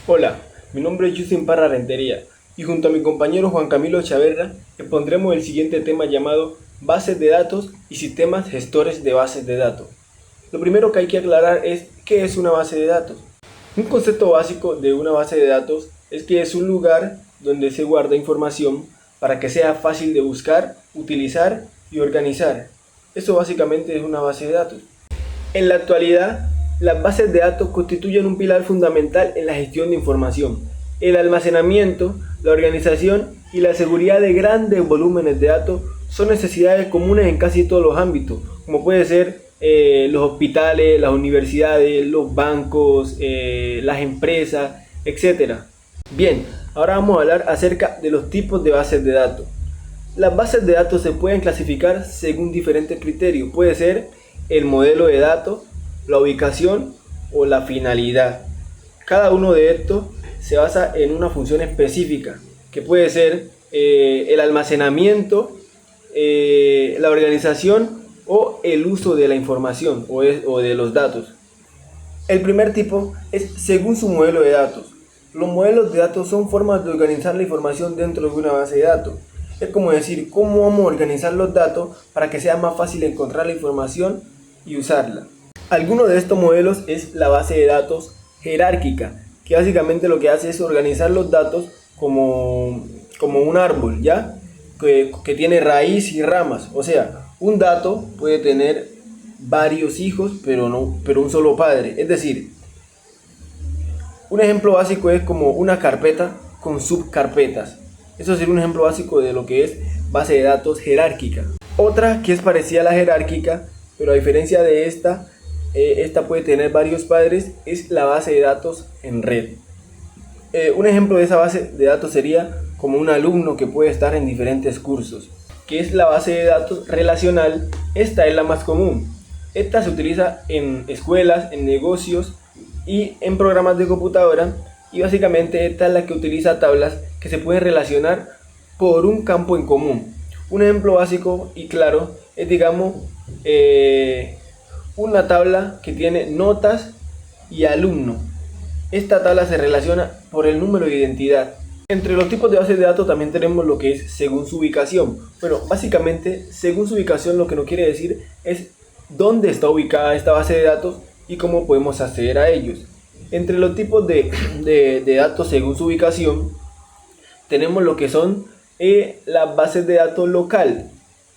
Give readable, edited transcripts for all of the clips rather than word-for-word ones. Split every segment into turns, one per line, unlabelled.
Hola, mi nombre es Justin Parra Rentería y junto a mi compañero Juan Camilo Chaverra expondremos el siguiente tema llamado bases de datos y sistemas gestores de bases de datos. Lo primero que hay que aclarar es ¿qué es una base de datos? Un concepto básico de una base de datos es que es un lugar donde se guarda información para que sea fácil de buscar, utilizar y organizar. Eso básicamente es una base de datos. En la actualidad, las bases de datos constituyen un pilar fundamental en la gestión de información, el almacenamiento, la organización y la seguridad de grandes volúmenes de datos son necesidades comunes en casi todos los ámbitos, como puede ser los hospitales, las universidades, los bancos, las empresas, etc. Bien, ahora vamos a hablar acerca de los tipos de bases de datos. Las bases de datos se pueden clasificar según diferentes criterios. Puede ser el modelo de datos, la ubicación o la finalidad. Cada uno de estos se basa en una función específica, que puede ser el almacenamiento, la organización o el uso de la información o de los datos. El primer tipo es según su modelo de datos. Los modelos de datos son formas de organizar la información dentro de una base de datos. Es como decir, cómo vamos a organizar los datos para que sea más fácil encontrar la información y usarla. Alguno de estos modelos es la base de datos jerárquica, que básicamente lo que hace es organizar los datos como un árbol, ¿ya? Que tiene raíz y ramas. O sea, un dato puede tener varios hijos, pero un solo padre. Es decir, un ejemplo básico es como una carpeta con subcarpetas. Eso sería un ejemplo básico de lo que es base de datos jerárquica. Otra que es parecida a la jerárquica, pero a diferencia de esta puede tener varios padres, es la base de datos en red. Un ejemplo de esa base de datos sería como un alumno que puede estar en diferentes cursos, que es la base de datos relacional. Esta es la más común. Esta se utiliza en escuelas, en negocios y en programas de computadora, y básicamente esta es la que utiliza tablas que se pueden relacionar por un campo en común. Un ejemplo básico y claro es, digamos, una tabla que tiene notas y alumno. Esta tabla se relaciona por el número de identidad. Entre los tipos de bases de datos también tenemos lo que es según su ubicación. Bueno, básicamente según su ubicación lo que nos quiere decir es dónde está ubicada esta base de datos y cómo podemos acceder a ellos. Entre los tipos de datos según su ubicación tenemos lo que son las bases de datos local,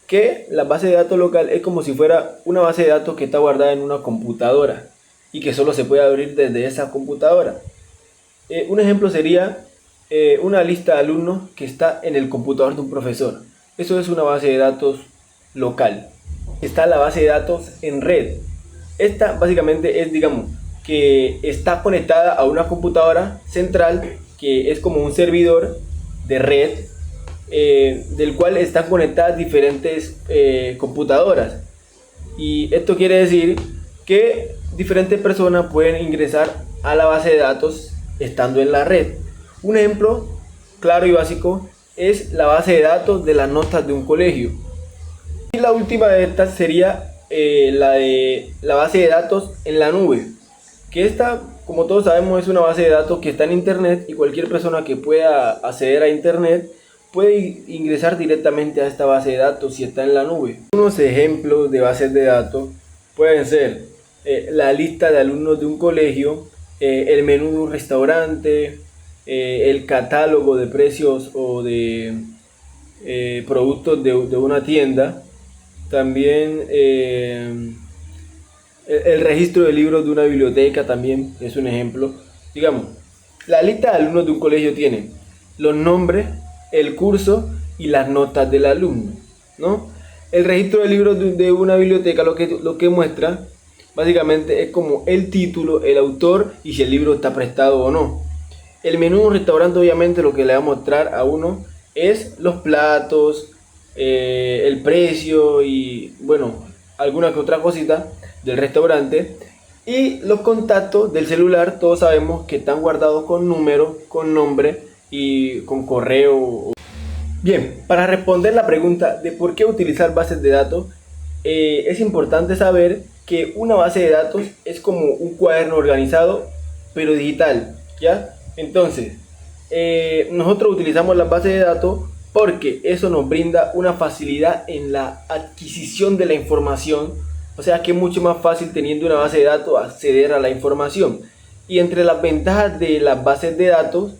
que la base de datos local es como si fuera una base de datos que está guardada en una computadora y que solo se puede abrir desde esa computadora. Un ejemplo sería una lista de alumnos que está en el computador de un profesor. Eso es una base de datos local. Está la base de datos en red. Esta básicamente es, digamos, que está conectada a una computadora central que es como un servidor de red del cual están conectadas diferentes computadoras, y esto quiere decir que diferentes personas pueden ingresar a la base de datos estando en la red. Un ejemplo claro y básico es la base de datos de las notas de un colegio. Y la última de estas sería la base de datos en la nube, que esta, como todos sabemos, es una base de datos que está en internet y cualquier persona que pueda acceder a internet puede ingresar directamente a esta base de datos si está en la nube. Unos ejemplos de bases de datos pueden ser la lista de alumnos de un colegio, el menú de un restaurante, el catálogo de precios o de productos de una tienda. También el registro de libros de una biblioteca también es un ejemplo. Digamos, la lista de alumnos de un colegio tiene los nombres, el curso y las notas del alumno, ¿no? El registro de libros de una biblioteca lo que muestra básicamente es como el título, el autor y si el libro está prestado o no. El menú de un restaurante obviamente lo que le va a mostrar a uno es los platos, el precio y bueno, alguna que otra cosita del restaurante. Y los contactos del celular todos sabemos que están guardados con número, con nombre y con correo. Bien, para responder la pregunta de por qué utilizar bases de datos, es importante saber que una base de datos es como un cuaderno organizado pero digital, ¿ya? Entonces, nosotros utilizamos las bases de datos porque eso nos brinda una facilidad en la adquisición de la información, o sea que es mucho más fácil teniendo una base de datos acceder a la información. Y entre las ventajas de las bases de datos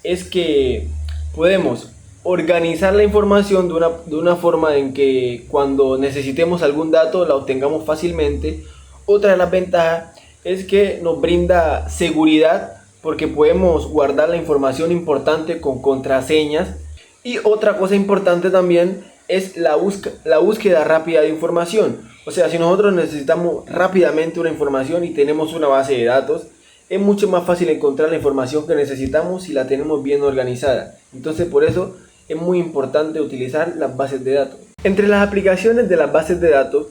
es que podemos organizar la información de una forma en que cuando necesitemos algún dato la obtengamos fácilmente. Otra de las ventajas es que nos brinda seguridad porque podemos guardar la información importante con contraseñas. Y otra cosa importante también es la búsqueda rápida de información. O sea, si nosotros necesitamos rápidamente una información y tenemos una base de datos, es mucho más fácil encontrar la información que necesitamos si la tenemos bien organizada. Entonces, por eso es muy importante utilizar las bases de datos. Entre las aplicaciones de las bases de datos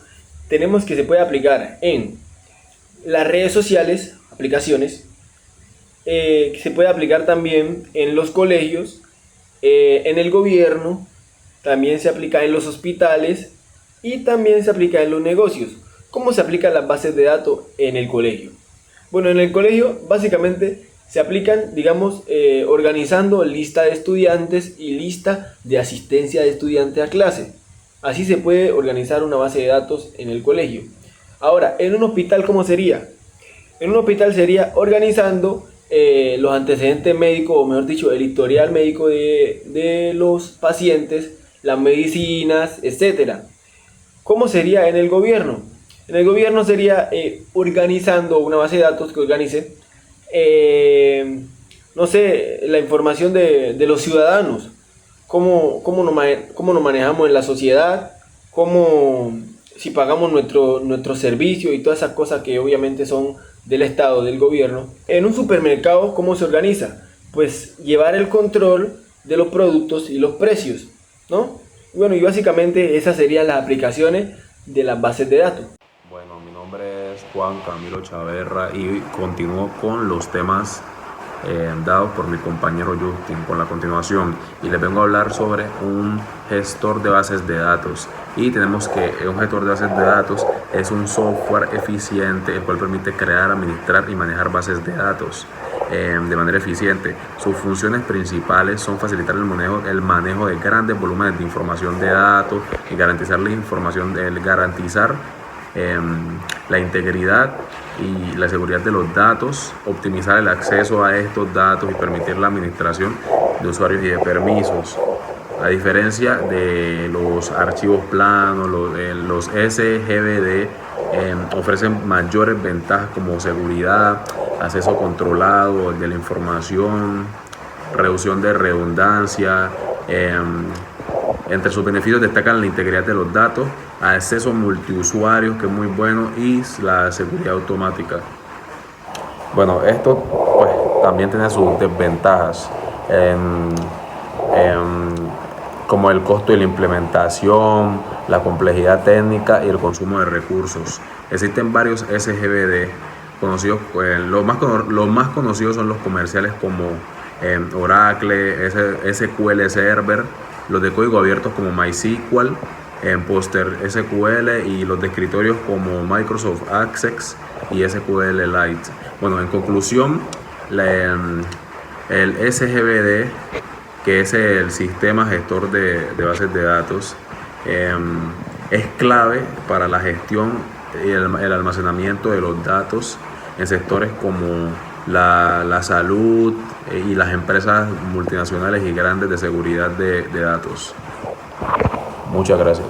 tenemos que se puede aplicar en las redes sociales, aplicaciones, se puede aplicar también en los colegios, en el gobierno, también se aplica en los hospitales y también se aplica en los negocios. ¿Cómo se aplican las bases de datos en el colegio? Bueno, en el colegio básicamente se aplican, digamos, organizando lista de estudiantes y lista de asistencia de estudiantes a clase. Así se puede organizar una base de datos en el colegio. Ahora, en un hospital, ¿cómo sería? En un hospital sería organizando los antecedentes médicos, o mejor dicho, el historial médico de los pacientes, las medicinas, etcétera. ¿Cómo sería en el gobierno? En el gobierno sería organizando una base de datos que organice, no sé, la información de los ciudadanos, cómo nos manejamos en la sociedad, si pagamos nuestro servicio y todas esas cosas que obviamente son del Estado, del gobierno. En un supermercado, ¿cómo se organiza? Pues llevar el control de los productos y los precios, ¿no? Bueno, y básicamente esas serían las aplicaciones de las bases de datos.
Bueno, mi nombre es Juan Camilo Chaverra y continúo con los temas dados por mi compañero Justin con la continuación, y les vengo a hablar sobre un gestor de bases de datos. Y tenemos que un gestor de bases de datos es un software eficiente el cual permite crear, administrar y manejar bases de datos de manera eficiente. Sus funciones principales son facilitar el manejo de grandes volúmenes de información de datos y garantizar la información, garantizar la integridad y la seguridad de los datos, optimizar el acceso a estos datos y permitir la administración de usuarios y de permisos. A diferencia de los archivos planos, los SGBD ofrecen mayores ventajas como seguridad, acceso controlado de la información, reducción de redundancia. Entre sus beneficios destacan la integridad de los datos, acceso multiusuarios, que es muy bueno, y la seguridad automática. Bueno, esto pues también tiene sus desventajas, como el costo de la implementación, la complejidad técnica y el consumo de recursos. Existen varios SGBD conocidos, los más conocidos son los comerciales como Oracle, SQL Server, los de código abierto como MySQL, PostgreSQL, y los de escritorios como Microsoft Access y SQLite. Bueno, en conclusión, el SGBD, que es el sistema gestor de bases de datos, es clave para la gestión y el almacenamiento de los datos en sectores como la salud y las empresas multinacionales y grandes de seguridad de datos. Muchas gracias.